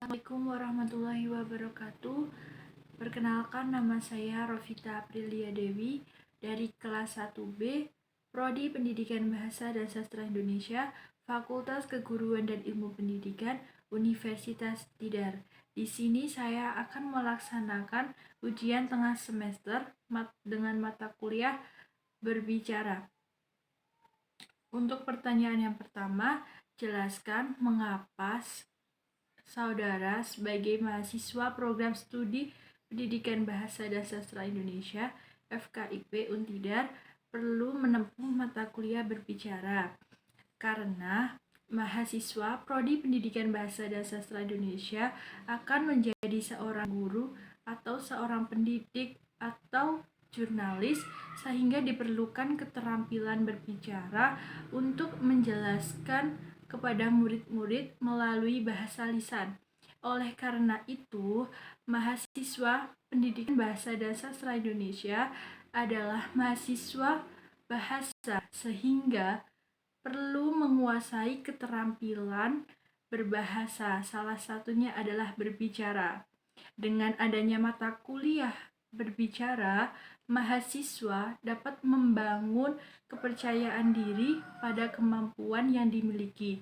Assalamualaikum warahmatullahi wabarakatuh. Perkenalkan, nama saya Rofita Aprilia Dewi dari kelas 1B, Prodi Pendidikan Bahasa dan Sastra Indonesia, Fakultas Keguruan dan Ilmu Pendidikan, Universitas Tidar. Di sini saya akan melaksanakan ujian tengah semester dengan mata kuliah berbicara. Untuk pertanyaan yang pertama, jelaskan mengapa saudara sebagai mahasiswa program studi Pendidikan Bahasa dan Sastra Indonesia FKIP Untidar perlu menempuh mata kuliah berbicara. Karena mahasiswa Prodi Pendidikan Bahasa dan Sastra Indonesia akan menjadi seorang guru atau seorang pendidik atau jurnalis, sehingga diperlukan keterampilan berbicara untuk menjelaskan kepada murid-murid melalui bahasa lisan. Oleh karena itu, mahasiswa Pendidikan Bahasa dan Sastra Indonesia adalah mahasiswa bahasa, sehingga perlu menguasai keterampilan berbahasa. Salah satunya adalah berbicara. Dengan adanya mata kuliah berbicara, mahasiswa dapat membangun kepercayaan diri pada kemampuan yang dimiliki.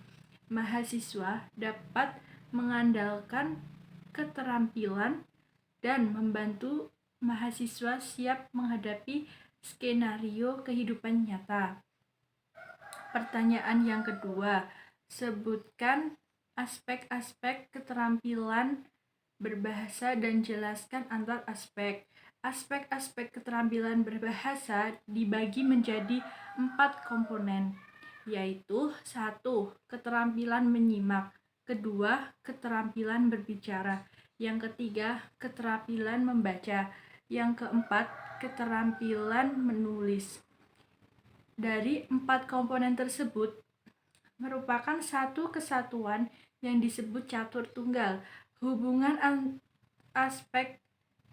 Mahasiswa dapat mengandalkan keterampilan dan membantu mahasiswa siap menghadapi skenario kehidupan nyata. Pertanyaan yang kedua, sebutkan aspek-aspek keterampilan berbahasa dan jelaskan antar aspek. Aspek-aspek keterampilan berbahasa dibagi menjadi 4 komponen, yaitu 1. Keterampilan menyimak, kedua, keterampilan berbicara, yang ketiga, keterampilan membaca, yang keempat, keterampilan menulis. Dari 4 komponen tersebut merupakan satu kesatuan yang disebut catur tunggal. Hubungan aspek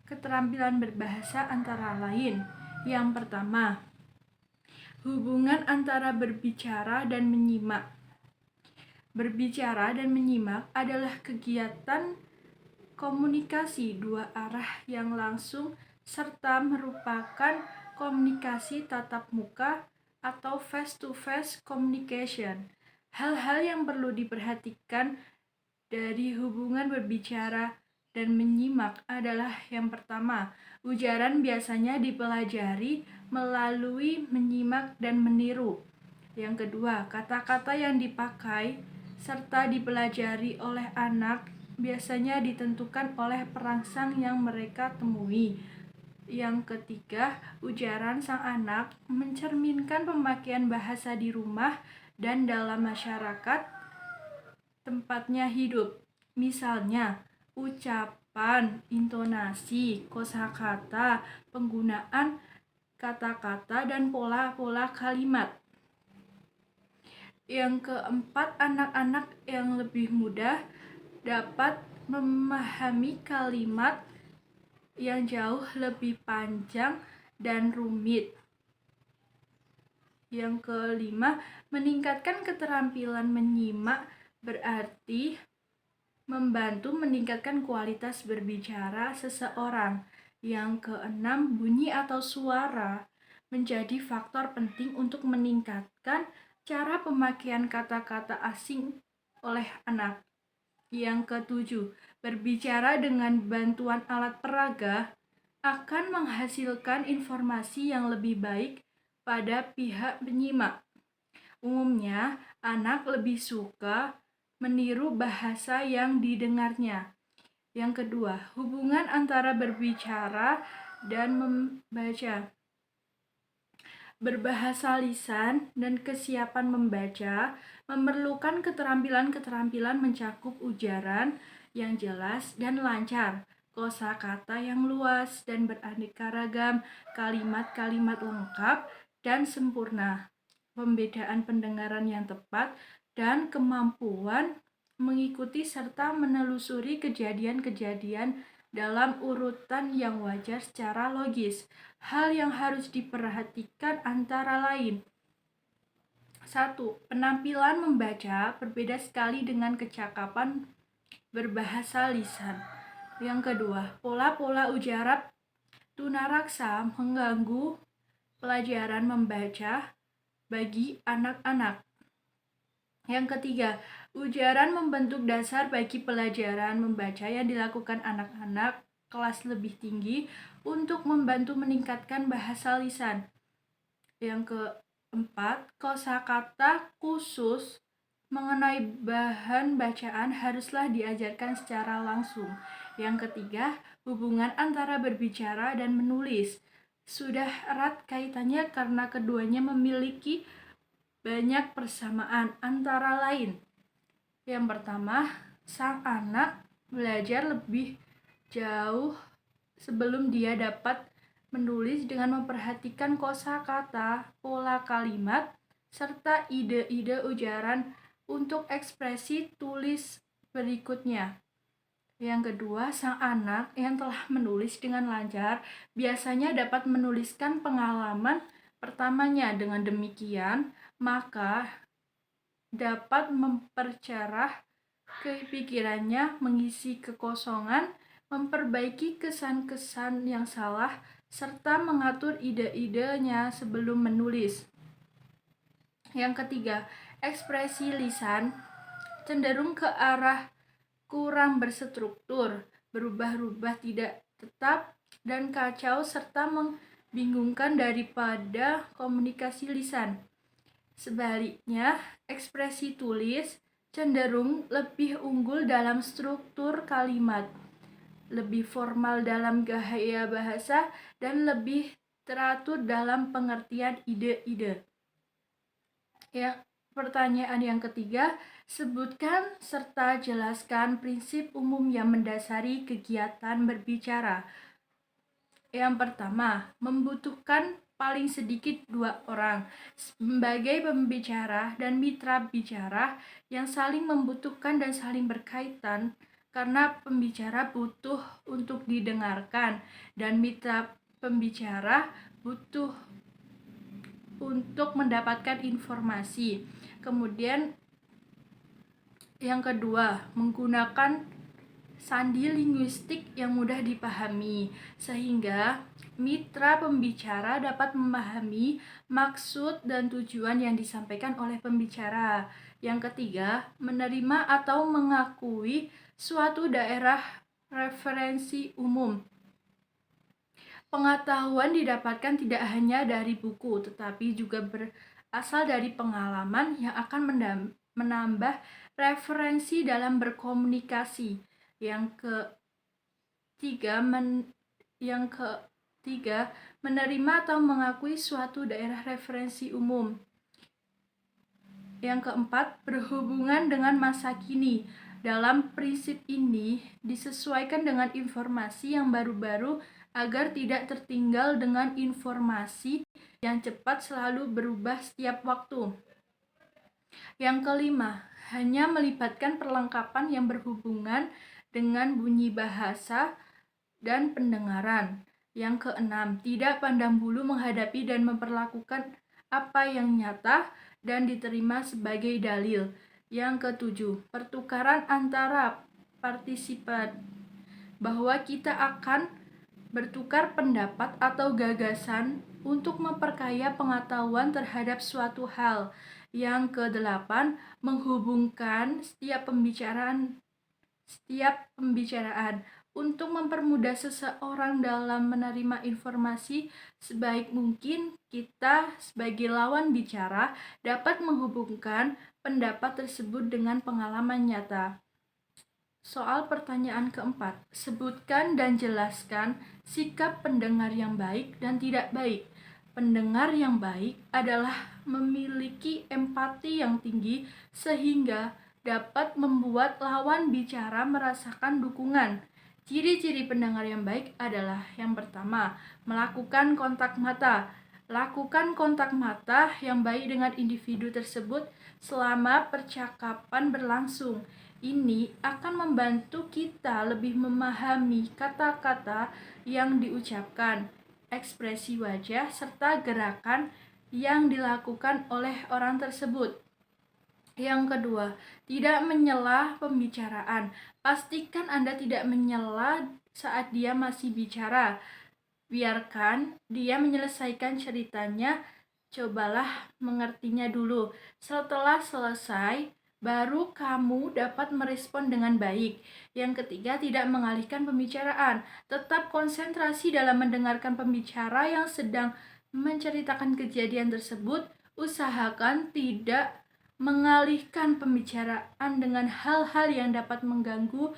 keterampilan berbahasa antara lain. Yang pertama, hubungan antara berbicara dan menyimak. Berbicara dan menyimak adalah kegiatan komunikasi dua arah yang langsung serta merupakan komunikasi tatap muka atau face-to-face communication. Hal-hal yang perlu diperhatikan dari hubungan berbicara dan menyimak adalah yang pertama, ujaran biasanya dipelajari melalui menyimak dan meniru. Yang kedua, kata-kata yang dipakai serta dipelajari oleh anak biasanya ditentukan oleh perangsang yang mereka temui. Yang ketiga, ujaran sang anak mencerminkan pemakaian bahasa di rumah dan dalam masyarakat tempatnya hidup. Misalnya, ucapan, intonasi, kosakata, penggunaan kata-kata, dan pola-pola kalimat. Yang keempat, anak-anak yang lebih mudah dapat memahami kalimat yang jauh lebih panjang dan rumit. Yang kelima, meningkatkan keterampilan menyimak berarti membantu meningkatkan kualitas berbicara seseorang. Yang keenam, bunyi atau suara menjadi faktor penting untuk meningkatkan cara pemakaian kata-kata asing oleh anak. Yang ketujuh, berbicara dengan bantuan alat peraga akan menghasilkan informasi yang lebih baik pada pihak penyimak. Umumnya, anak lebih suka meniru bahasa yang didengarnya. Yang kedua, hubungan antara berbicara dan membaca. Berbahasa lisan dan kesiapan membaca memerlukan keterampilan-keterampilan mencakup ujaran yang jelas dan lancar, kosakata yang luas dan beraneka ragam, kalimat-kalimat lengkap dan sempurna, pembedaan pendengaran yang tepat, dan kemampuan mengikuti serta menelusuri kejadian-kejadian dalam urutan yang wajar secara logis. Hal yang harus diperhatikan antara lain: 1. Penampilan membaca berbeda sekali dengan kecakapan berbahasa lisan. Yang kedua, pola-pola ujarab tunaraksa mengganggu pelajaran membaca bagi anak-anak. Yang ketiga, ujaran membentuk dasar bagi pelajaran membaca yang dilakukan anak-anak kelas lebih tinggi untuk membantu meningkatkan bahasa lisan. Yang keempat, kosakata khusus mengenai bahan bacaan haruslah diajarkan secara langsung. Yang ketiga, hubungan antara berbicara dan menulis sudah erat kaitannya karena keduanya memiliki banyak persamaan antara lain. Yang pertama, sang anak belajar lebih jauh sebelum dia dapat menulis dengan memperhatikan kosakata, pola kalimat, serta ide-ide ujaran untuk ekspresi tulis berikutnya. Yang kedua, sang anak yang telah menulis dengan lancar biasanya dapat menuliskan pengalaman pertamanya. Dengan demikian, maka dapat mempercerah kepikirannya, mengisi kekosongan, memperbaiki kesan-kesan yang salah, serta mengatur ide-idenya sebelum menulis. Yang ketiga, ekspresi lisan cenderung ke arah kurang berstruktur, berubah-ubah, tidak tetap, dan kacau, serta membingungkan daripada komunikasi lisan. Sebaliknya, ekspresi tulis cenderung lebih unggul dalam struktur kalimat, lebih formal dalam gaya bahasa, dan lebih teratur dalam pengertian ide-ide. Ya, pertanyaan yang ketiga, sebutkan serta jelaskan prinsip umum yang mendasari kegiatan berbicara. Yang pertama, membutuhkan paling sedikit 2 orang sebagai pembicara dan mitra bicara yang saling membutuhkan dan saling berkaitan, karena pembicara butuh untuk didengarkan dan mitra pembicara butuh untuk mendapatkan informasi. Kemudian yang kedua, menggunakan sandi linguistik yang mudah dipahami sehingga mitra pembicara dapat memahami maksud dan tujuan yang disampaikan oleh pembicara. Yang ketiga, menerima atau mengakui suatu daerah referensi umum. Pengetahuan didapatkan tidak hanya dari buku, tetapi juga berasal dari pengalaman yang akan menambah referensi dalam berkomunikasi. Yang ketiga, menerima atau mengakui suatu daerah referensi umum. Yang keempat, berhubungan dengan masa kini. Dalam prinsip ini disesuaikan dengan informasi yang baru-baru agar tidak tertinggal dengan informasi yang cepat selalu berubah setiap waktu. Yang kelima, hanya melibatkan perlengkapan yang berhubungan dengan bunyi bahasa dan pendengaran. Yang keenam, tidak pandang bulu menghadapi dan memperlakukan apa yang nyata dan diterima sebagai dalil. Yang ketujuh, pertukaran antara partisipan, bahwa kita akan bertukar pendapat atau gagasan untuk memperkaya pengetahuan terhadap suatu hal. Yang kedelapan, menghubungkan setiap pembicaraan untuk mempermudah seseorang dalam menerima informasi. Sebaik mungkin kita sebagai lawan bicara dapat menghubungkan pendapat tersebut dengan pengalaman nyata. Soal pertanyaan keempat, sebutkan dan jelaskan sikap pendengar yang baik dan tidak baik. Pendengar yang baik adalah memiliki empati yang tinggi sehingga dapat membuat lawan bicara merasakan dukungan. Ciri-ciri pendengar yang baik adalah yang pertama, melakukan kontak mata. Lakukan kontak mata yang baik dengan individu tersebut selama percakapan berlangsung. Ini akan membantu kita lebih memahami kata-kata yang diucapkan, ekspresi wajah, serta gerakan yang dilakukan oleh orang tersebut. Yang kedua, tidak menyela pembicaraan. Pastikan Anda tidak menyela saat dia masih bicara. Biarkan dia menyelesaikan ceritanya, cobalah mengertinya dulu. Setelah selesai, baru kamu dapat merespon dengan baik. Yang ketiga, tidak mengalihkan pembicaraan. Tetap konsentrasi dalam mendengarkan pembicara yang sedang menceritakan kejadian tersebut. Usahakan tidak mengalihkan pembicaraan dengan hal-hal yang dapat mengganggu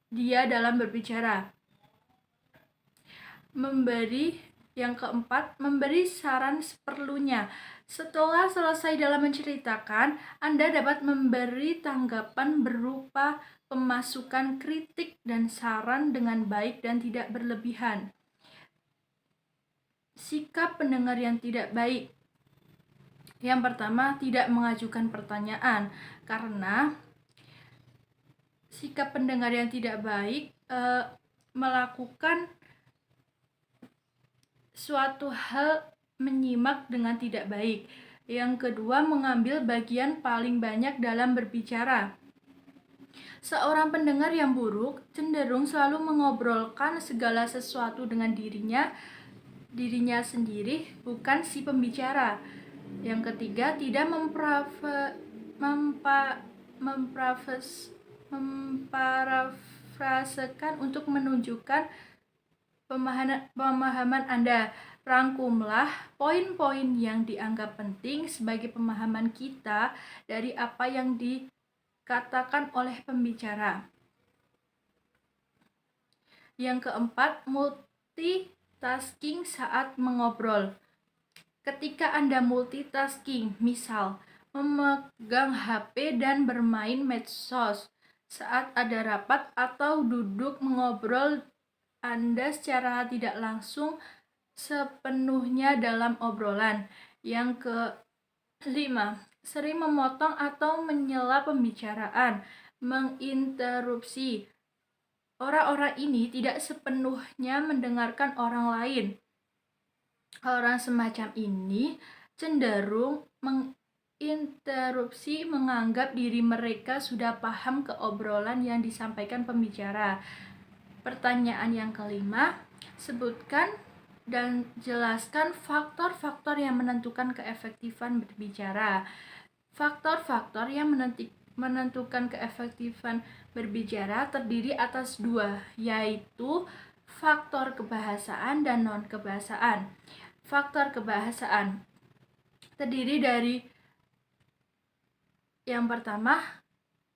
dia dalam berbicara. Yang keempat, memberi saran seperlunya. Setelah selesai dalam menceritakan, Anda dapat memberi tanggapan berupa pemasukan kritik dan saran dengan baik dan tidak berlebihan. Sikap pendengar yang tidak baik. Yang pertama, tidak mengajukan pertanyaan, karena sikap pendengar yang tidak baik melakukan suatu hal menyimak dengan tidak baik. Yang kedua, mengambil bagian paling banyak dalam berbicara. Seorang pendengar yang buruk cenderung selalu mengobrolkan segala sesuatu dengan dirinya sendiri, bukan si pembicara. Yang ketiga, tidak memparafrasekan untuk menunjukkan pemahaman Anda. Rangkumlah poin-poin yang dianggap penting sebagai pemahaman kita dari apa yang dikatakan oleh pembicara. Yang keempat, multitasking saat mengobrol. Ketika Anda multitasking, misal memegang HP dan bermain medsos saat ada rapat atau duduk mengobrol, Anda secara tidak langsung sepenuhnya dalam obrolan. Yang kelima, sering memotong atau menyela pembicaraan, menginterupsi. Orang-orang ini tidak sepenuhnya mendengarkan orang lain. Orang semacam ini cenderung menginterupsi, menganggap diri mereka sudah paham ke obrolan yang disampaikan pembicara. Pertanyaan yang kelima, sebutkan dan jelaskan faktor-faktor yang menentukan keefektifan berbicara. Faktor-faktor yang menentukan keefektifan berbicara terdiri atas dua, yaitu faktor kebahasaan dan non-kebahasaan. Faktor kebahasaan terdiri dari yang pertama,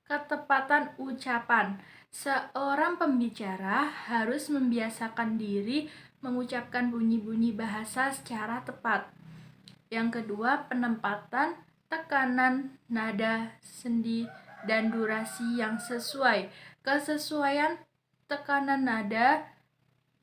ketepatan ucapan. Seorang pembicara harus membiasakan diri mengucapkan bunyi-bunyi bahasa secara tepat. Yang kedua, penempatan, tekanan, nada, sendi, dan durasi yang sesuai. Kesesuaian tekanan nada,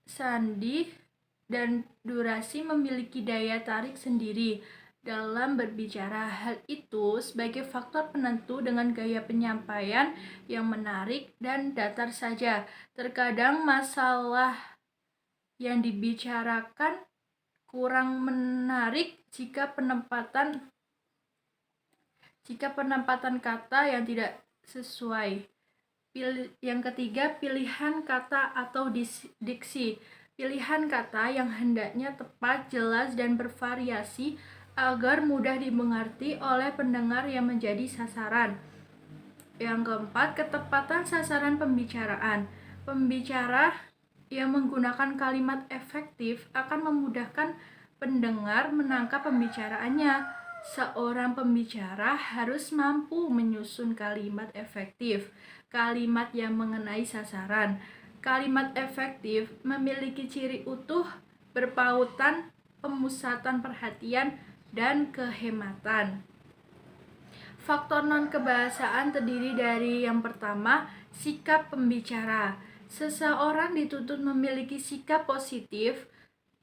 sandi, dan durasi memiliki daya tarik sendiri dalam berbicara. Hal itu sebagai faktor penentu dengan gaya penyampaian yang menarik dan datar saja. Terkadang masalah yang dibicarakan kurang menarik jika penempatan kata yang tidak sesuai. Yang ketiga, pilihan kata atau diksi. Pilihan kata yang hendaknya tepat, jelas, dan bervariasi agar mudah dimengerti oleh pendengar yang menjadi sasaran. Yang keempat, ketepatan sasaran pembicaraan. Pembicara yang menggunakan kalimat efektif akan memudahkan pendengar menangkap pembicaraannya. Seorang pembicara harus mampu menyusun kalimat efektif, kalimat yang mengenai sasaran. Kalimat efektif memiliki ciri utuh, berpautan, pemusatan perhatian, dan kehematan. Faktor non-kebahasaan terdiri dari yang pertama, sikap pembicara. Seseorang dituntut memiliki sikap positif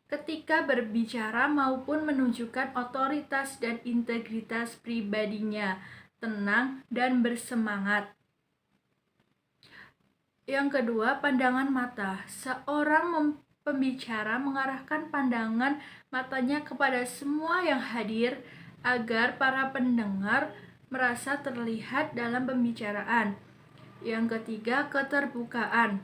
ketika berbicara maupun menunjukkan otoritas dan integritas pribadinya, tenang dan bersemangat. Yang kedua, pandangan mata. Seorang pembicara mengarahkan pandangan matanya kepada semua yang hadir agar para pendengar merasa terlihat dalam pembicaraan. Yang ketiga, keterbukaan.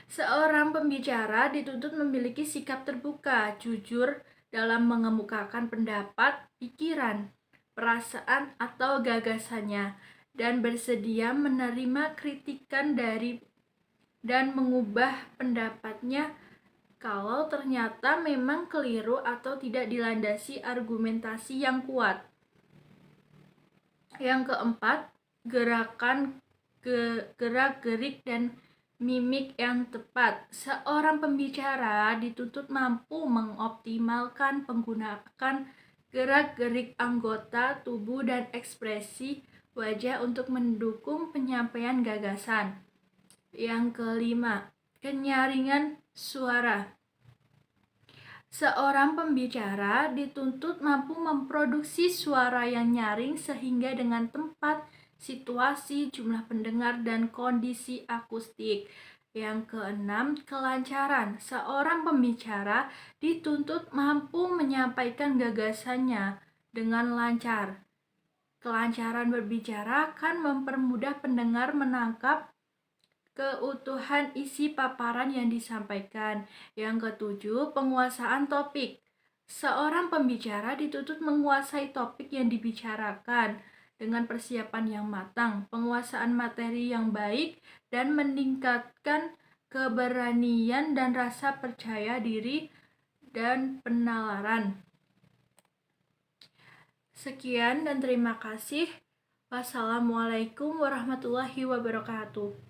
Seorang pembicara dituntut memiliki sikap terbuka, jujur dalam mengemukakan pendapat, pikiran, perasaan, atau gagasannya, dan bersedia menerima kritikan dari dan mengubah pendapatnya kalau ternyata memang keliru atau tidak dilandasi argumentasi yang kuat. Yang keempat, gerak-gerik dan mimik yang tepat. Seorang pembicara dituntut mampu mengoptimalkan penggunaan gerak-gerik anggota tubuh dan ekspresi wajah untuk mendukung penyampaian gagasan. Yang kelima, kenyaringan suara. Seorang pembicara dituntut mampu memproduksi suara yang nyaring sehingga dengan tempat, situasi, jumlah pendengar, dan kondisi akustik. Yang keenam, kelancaran. Seorang pembicara dituntut mampu menyampaikan gagasannya dengan lancar. Kelancaran berbicara akan mempermudah pendengar menangkap keutuhan isi paparan yang disampaikan. Yang ketujuh, penguasaan topik. Seorang pembicara dituntut menguasai topik yang dibicarakan dengan persiapan yang matang, penguasaan materi yang baik, dan meningkatkan keberanian dan rasa percaya diri dan penalaran. Sekian dan terima kasih. Wassalamualaikum warahmatullahi wabarakatuh.